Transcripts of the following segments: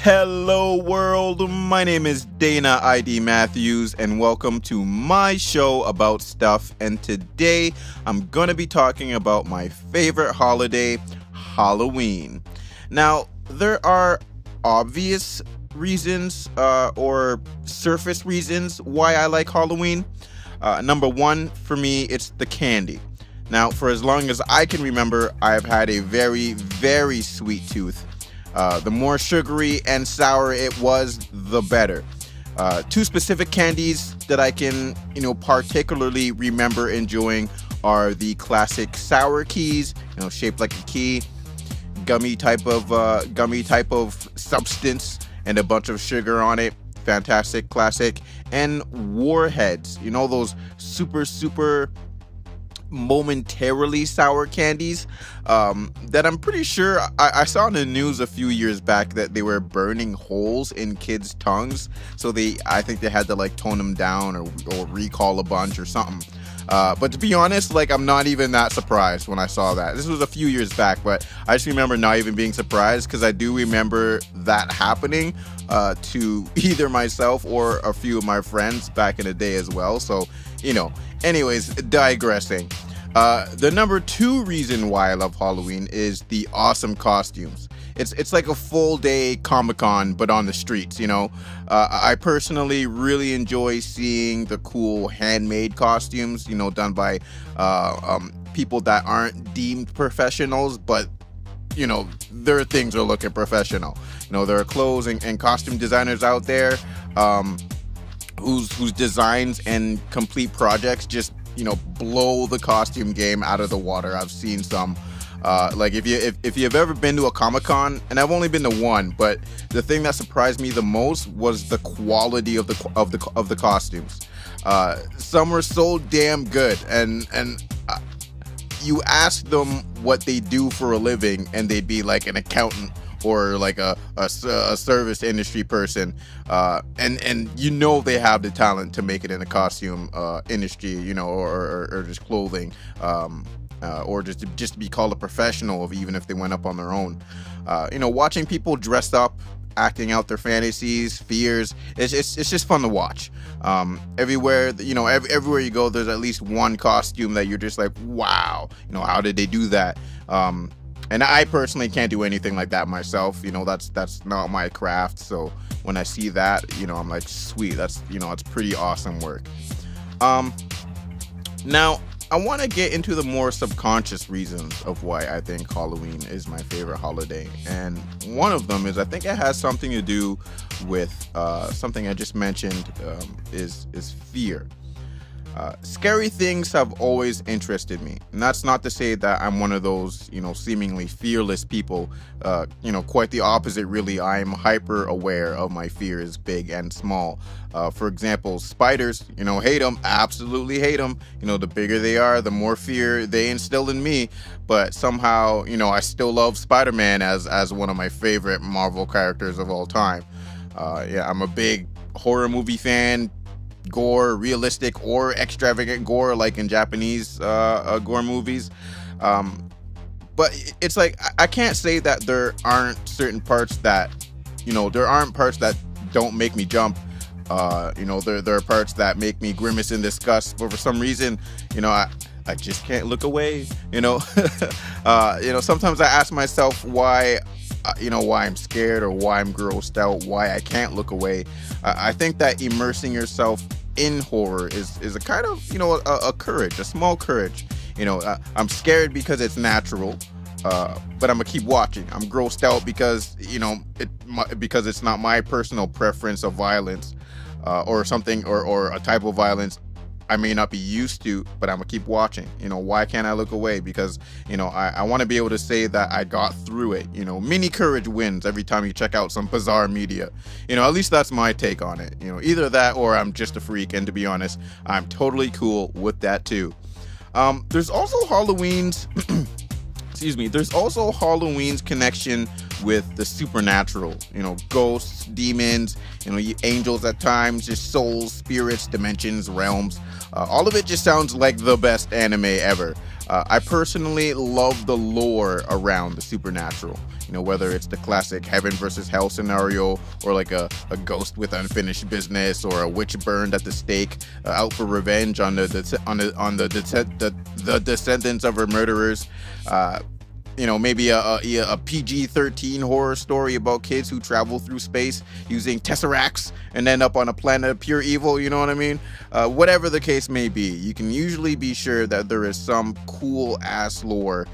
Hello world, my name is Dana ID Matthews and welcome to my show about stuff, and today I'm gonna be talking about my favorite holiday, Halloween. Now, there are obvious reasons or surface reasons why I like Halloween. Number one, for me, it's the candy. Now, for as long as I can remember, I've had a very, very sweet tooth. The more sugary and sour it was, the better. Two specific candies that I can, particularly remember enjoying are the classic sour keys, shaped like a key, gummy type of substance, and a bunch of sugar on it. Fantastic, classic, and warheads. Those super momentarily sour candies that I'm pretty sure I saw in the news a few years back that they were burning holes in kids' tongues, so I think they had to tone them down or recall a bunch or something. But to be honest, I'm not even that surprised when I saw that. This was a few years back, but I just remember not even being surprised because I do remember that happening to either myself or a few of my friends back in the day as well. So, anyways, digressing. The number two reason why I love Halloween is the awesome costumes. It's like a full day Comic-Con, but on the streets, I personally really enjoy seeing the cool handmade costumes, done by people that aren't deemed professionals, but their things are looking professional. There are clothes and costume designers out there whose designs and complete projects just blow the costume game out of the water. I've seen some. If you've ever been to a Comic-Con, and I've only been to one, but the thing that surprised me the most was the quality of the costumes. Some were so damn good, and you ask them what they do for a living, and they'd be like an accountant or a service industry person, and they have the talent to make it in the costume industry, or just clothing, or just to be called a professional, even if they went up on their own. Watching people dressed up, acting out their fantasies, fears, it's just fun to watch. Everywhere everywhere you go, there's at least one costume that you're just like, wow, how did they do that? And I personally can't do anything like that myself. That's not my craft. So when I see that, I'm like, sweet, that's pretty awesome work. Now I want to get into the more subconscious reasons of why I think Halloween is my favorite holiday. And one of them is, I think it has something to do with something I just mentioned, is fear. Scary things have always interested me, and that's not to say that I'm one of those, seemingly fearless people. Quite the opposite, really. I'm hyper aware of my fears, big and small. For example, spiders, hate them, absolutely hate them. The bigger they are, the more fear they instill in me. But somehow, I still love Spider-Man as one of my favorite Marvel characters of all time. I'm a big horror movie fan. Gore, realistic or extravagant gore, like in Japanese gore movies. But it's like, I can't say that there aren't certain parts that, there aren't parts that don't make me jump. There are parts that make me grimace in disgust, but for some reason, I just can't look away. Sometimes I ask myself why I'm scared or why I'm grossed out, why I can't look away. I think that immersing yourself in horror is a kind of, a courage, a small courage. I'm scared because it's natural, but I'm gonna keep watching. I'm grossed out because, because it's not my personal preference of violence, or something, or a type of violence I may not be used to, but I'm gonna keep watching. Why can't I look away? Because, I want to be able to say that I got through it. Mini courage wins every time you check out some bizarre media. At least that's my take on it. Either that or I'm just a freak, and to be honest, I'm totally cool with that too. There's also Halloween's there's also Halloween's connection with the supernatural, ghosts, demons, angels at times, just souls, spirits, dimensions, realms. All of it just sounds like the best anime ever. I personally love the lore around the supernatural. Whether it's the classic heaven versus hell scenario, or like a ghost with unfinished business, or a witch burned at the stake, out for revenge on the descendants of her murderers. Maybe a PG-13 horror story about kids who travel through space using tesseracts and end up on a planet of pure evil. You know what I mean? Whatever the case may be, you can usually be sure that there is some cool ass lore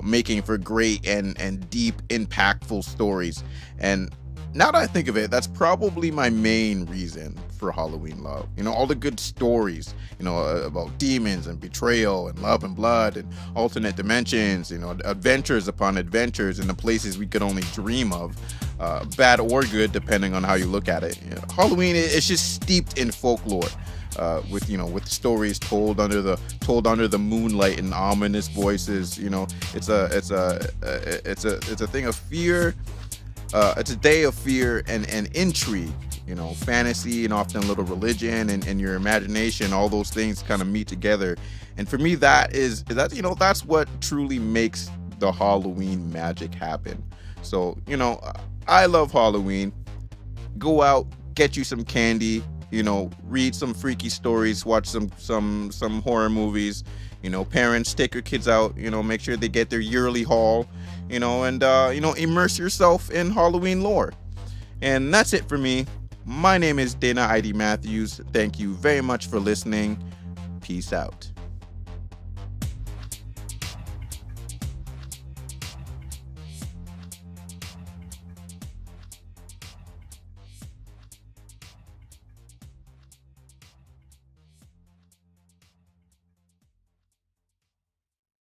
making for great and deep, impactful stories. And now that I think of it, that's probably my main reason for Halloween love. All the good stories, about demons and betrayal and love and blood and alternate dimensions, adventures upon adventures in the places we could only dream of, bad or good, depending on how you look at it. Halloween is just steeped in folklore. With stories told under the moonlight and ominous voices. It's a thing of fear. It's a day of fear and intrigue. Fantasy and often a little religion and your imagination. All those things kind of meet together, and for me, that's what truly makes the Halloween magic happen. So I love Halloween. Go out, get you some candy. Read some freaky stories, watch some horror movies. Parents, take your kids out. Make sure they get their yearly haul. And immerse yourself in Halloween lore. And that's it for me. My name is Dana ID Matthews. Thank you very much for listening. Peace out.